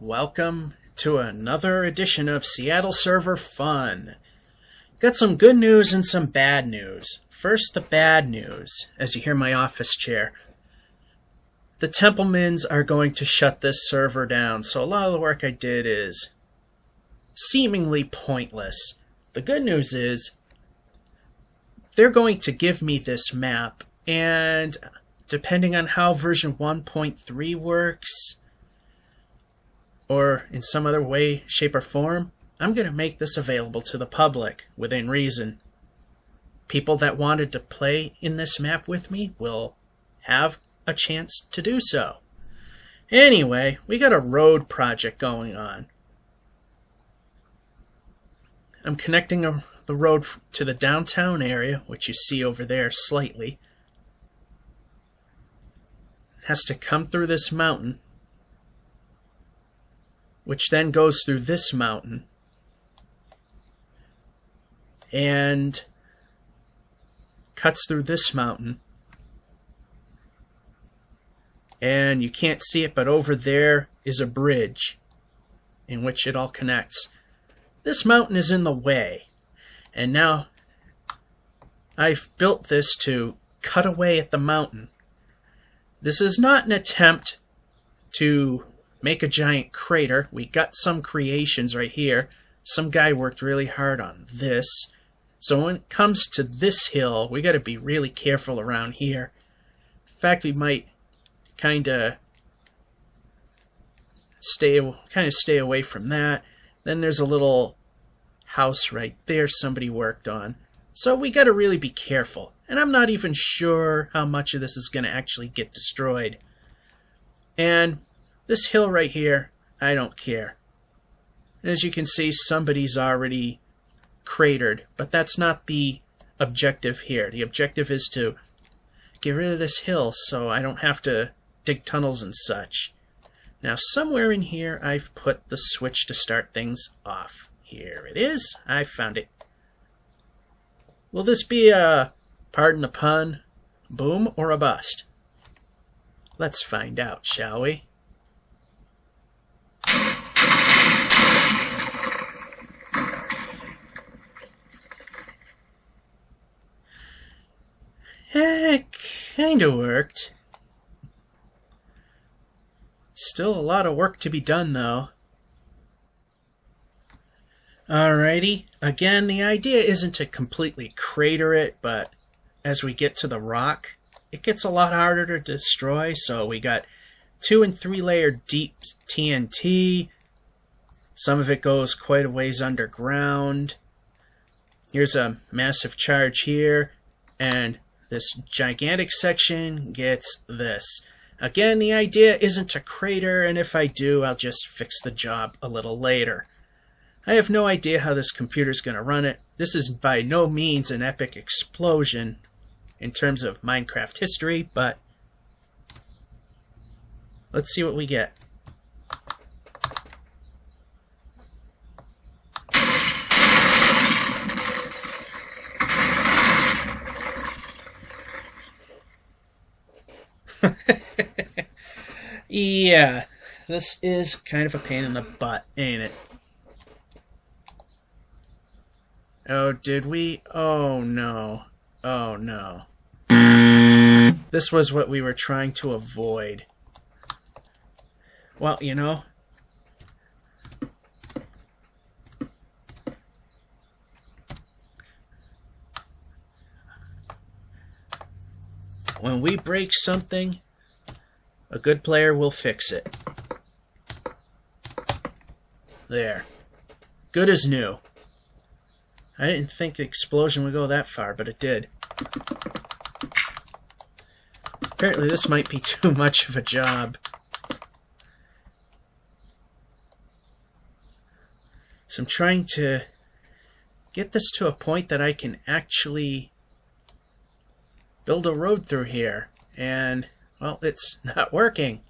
Welcome to another edition of Seattle Server Fun. Got some good news and some bad news. First, the bad news, as you hear my office chair. The Templemans are going to shut this server down, so a lot of the work I did is seemingly pointless. The good news is they're going to give me this map, and depending on how version 1.3 works, or in some other way, shape, or form, I'm going to make this available to the public within reason. People that wanted to play in this map with me will have a chance to do so. Anyway, we got a road project going on. I'm connecting the road to the downtown area, which you see over there slightly. It has to come through this mountain, which then goes through this mountain and cuts through this mountain. And you can't see it, but over there is a bridge in which it all connects. This mountain is in the way, and now I've built this to cut away at the mountain. This is not an attempt to make a giant crater. We got some creations right here. Some guy worked really hard on this. So when it comes to this hill, we got to be really careful around here. In fact, we might kind of stay away from that. Then there's a little house right there somebody worked on. So we got to really be careful. And I'm not even sure how much of this is going to actually get destroyed. And this hill right here, I don't care. As you can see, somebody's already cratered, but that's not the objective here. The objective is to get rid of this hill so I don't have to dig tunnels and such. Now, somewhere in here, I've put the switch to start things off. Here it is. I found it. Will this be a, pardon the pun, boom or a bust? Let's find out, shall we? It kinda worked. Still a lot of work to be done, though. Alrighty, again, the idea isn't to completely crater it, but as we get to the rock, it gets a lot harder to destroy, so we got 2 and 3 layer deep TNT. Some of it goes quite a ways underground. Here's a massive charge here, and this gigantic section gets this. Again, the idea isn't to crater, and if I do, I'll just fix the job a little later. I have no idea how this computer's going to run it. This is by no means an epic explosion in terms of Minecraft history, but let's see what we get. Yeah, this is kind of a pain in the butt, ain't it? Oh, did we? Oh, no. Oh, no. This was what we were trying to avoid. Well, you know, when we break something, a good player will fix it. There. Good as new. I didn't think the explosion would go that far, but it did. Apparently this might be too much of a job. So I'm trying to get this to a point that I can actually build a road through here. And, well, it's not working.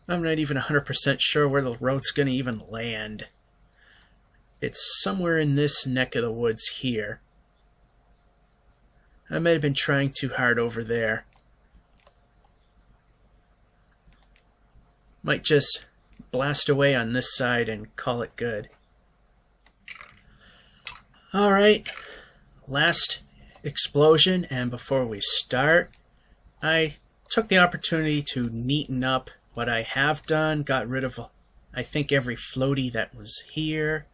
I'm not even 100% sure where the road's going to even land. It's somewhere in this neck of the woods here. I might have been trying too hard over there. Might just blast away on this side and call it good. Alright, last explosion, and before we start, I took the opportunity to neaten up what I have done, got rid of, I think, every floaty that was here,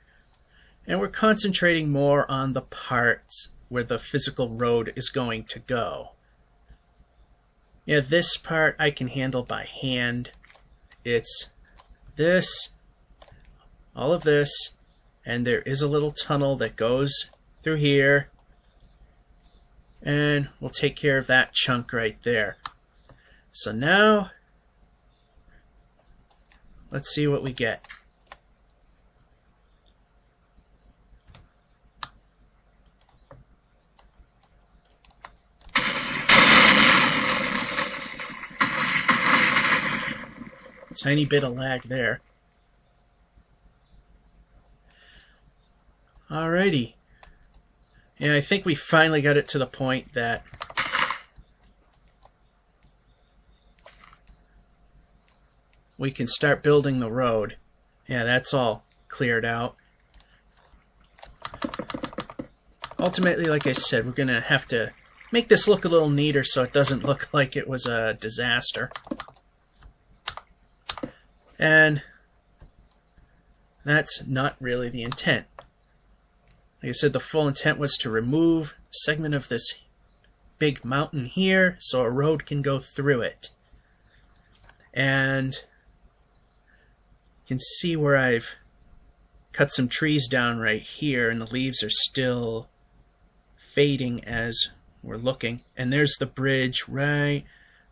and we're concentrating more on the parts where the physical road is going to go. Yeah, this part I can handle by hand. It's this, all of this, and there is a little tunnel that goes through here, and we'll take care of that chunk right there. So now, let's see what we get. Tiny bit of lag there. Alrighty. Yeah, I think we finally got it to the point that we can start building the road. Yeah, that's all cleared out. Ultimately, like I said, we're going to have to make this look a little neater so it doesn't look like it was a disaster. And that's not really the intent. Like I said, the full intent was to remove a segment of this big mountain here so a road can go through it. And you can see where I've cut some trees down right here, and the leaves are still fading as we're looking. And there's the bridge right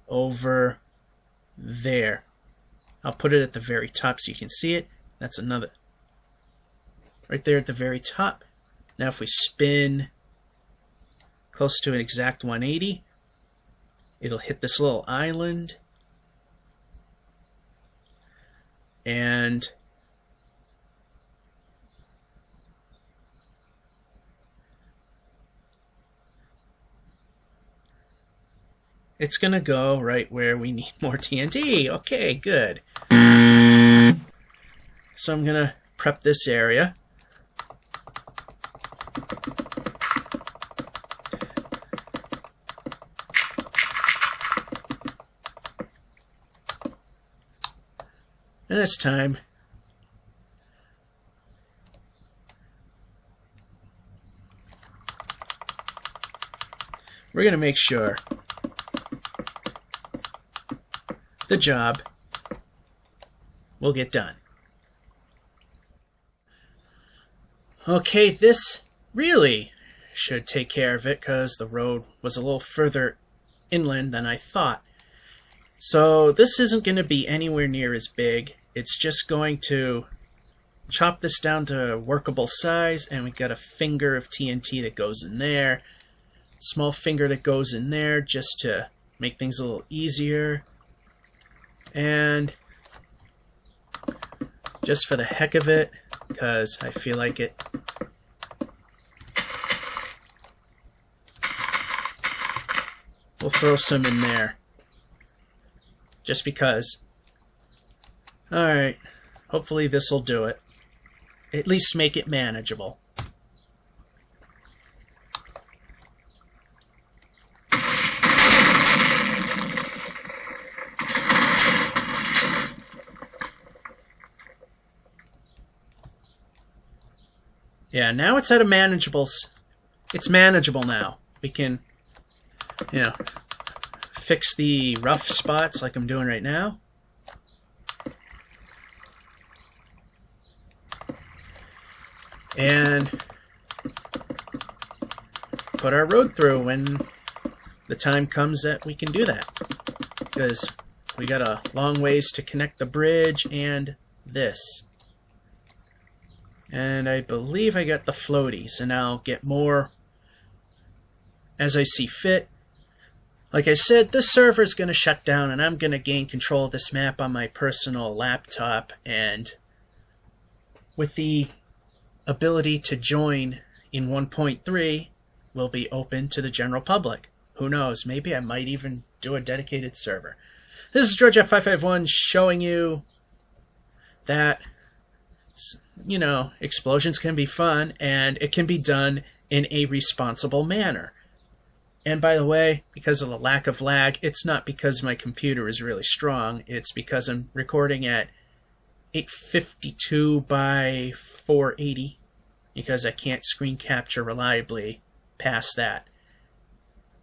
over there. I'll put it at the very top so you can see it. That's another. Right there at the very top. Now if we spin close to an exact 180, it'll hit this little island. And it's going to go right where we need more TNT. Okay, good. So I'm going to prep this area. And this time, we're going to make sure the job will get done. Okay, this really should take care of it because the road was a little further inland than I thought. So this isn't going to be anywhere near as big. It's just going to chop this down to a workable size, and we've got a finger of TNT that goes in there, small finger that goes in there just to make things a little easier. And just for the heck of it, because I feel like it, we'll throw some in there. Just because. Alright, hopefully this will do it. At least make it manageable. Yeah, now it's at a manageable. It's manageable now. We can, fix the rough spots like I'm doing right now. And put our road through when the time comes that we can do that. Because we got a long ways to connect the bridge and this. And I believe I got the floaties, and I'll get more as I see fit. Like I said, this server is going to shut down, and I'm going to gain control of this map on my personal laptop, and with the ability to join in 1.3 will be open to the general public. Who knows, maybe I might even do a dedicated server. This is GeorgeF551 showing you that, you know, explosions can be fun and it can be done in a responsible manner. And by the way, because of the lack of lag, it's not because my computer is really strong. It's because I'm recording at 852 by 480 because I can't screen capture reliably past that.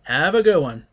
Have a good one.